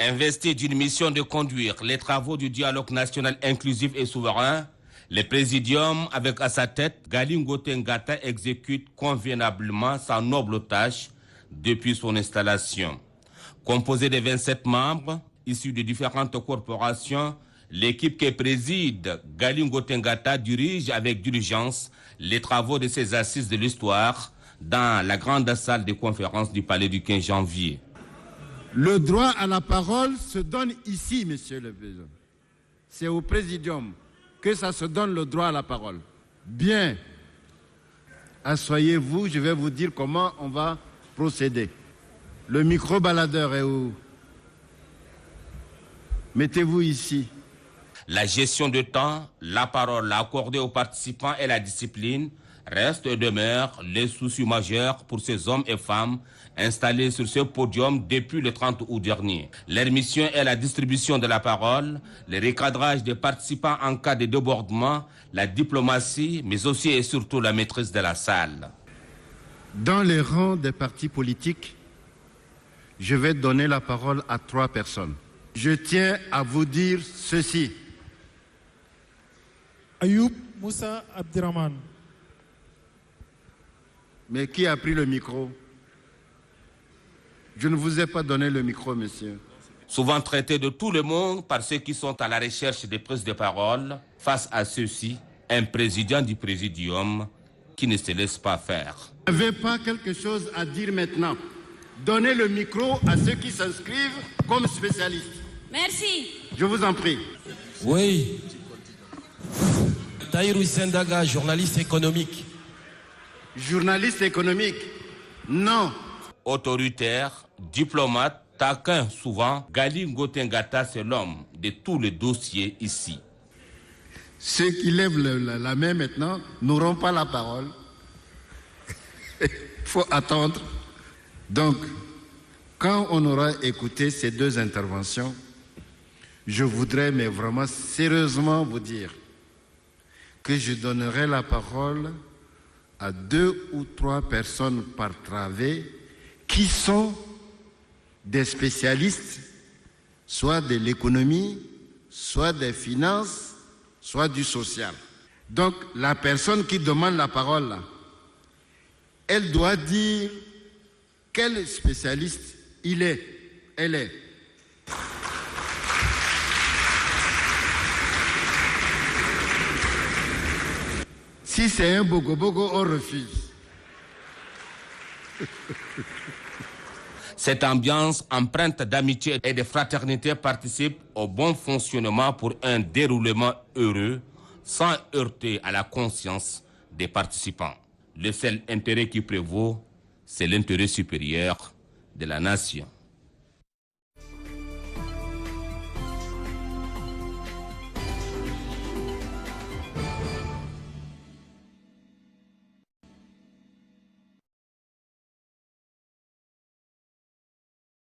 Investi d'une mission de conduire les travaux du dialogue national inclusif et souverain, le Présidium, avec à sa tête Gali Ngoté Ngata, exécute convenablement sa noble tâche depuis son installation. Composée de 27 membres, issus de différentes corporations, l'équipe que préside Gali Ngoté Ngata dirige avec diligence les travaux de ces assises de l'histoire dans la grande salle de conférence du Palais du 15 janvier. Le droit à la parole se donne ici, Monsieur le Président. C'est au Présidium que ça se donne le droit à la parole. Bien. Asseyez-vous, je vais vous dire comment on va procéder. Le micro-baladeur est où? Mettez-vous ici. La gestion de temps, la parole accordée aux participants et la discipline restent et demeurent les soucis majeurs pour ces hommes et femmes installés sur ce podium depuis le 30 août dernier. Leur mission est la distribution de la parole, le recadrage des participants en cas de débordement, la diplomatie, mais aussi et surtout la maîtrise de la salle. Dans les rangs des partis politiques, je vais donner la parole à 3 personnes. Je tiens à vous dire ceci. Ayoub Moussa Abdirahman. Mais qui a pris le micro? Je ne vous ai pas donné le micro, monsieur. Souvent traités de tout le monde par ceux qui sont à la recherche des prises de parole, face à ceux-ci, un président du Présidium qui ne se laisse pas faire. Vous n'avez pas quelque chose à dire maintenant? Donnez le micro à ceux qui s'inscrivent comme spécialistes. Merci. Je vous en prie. Oui. Tahirou Sendaga, journaliste économique. Journaliste économique? Non. Autoritaire, diplomate, taquin souvent, Gali Ngoté Ngata, c'est l'homme de tous les dossiers ici. Ceux qui lèvent la main maintenant n'auront pas la parole. Il faut attendre. Donc, quand on aura écouté ces 2 interventions, je voudrais, mais vraiment sérieusement vous dire que je donnerai la parole à 2 ou 3 personnes par travée qui sont des spécialistes, soit de l'économie, soit des finances, soit du social. Donc, la personne qui demande la parole, là, elle doit dire quel spécialiste il est, elle est. Si c'est un bogo-bogo, on refuse. Cette ambiance empreinte d'amitié et de fraternité participe au bon fonctionnement pour un déroulement heureux, sans heurter à la conscience des participants. Le seul intérêt qui prévaut, c'est l'intérêt supérieur de la nation.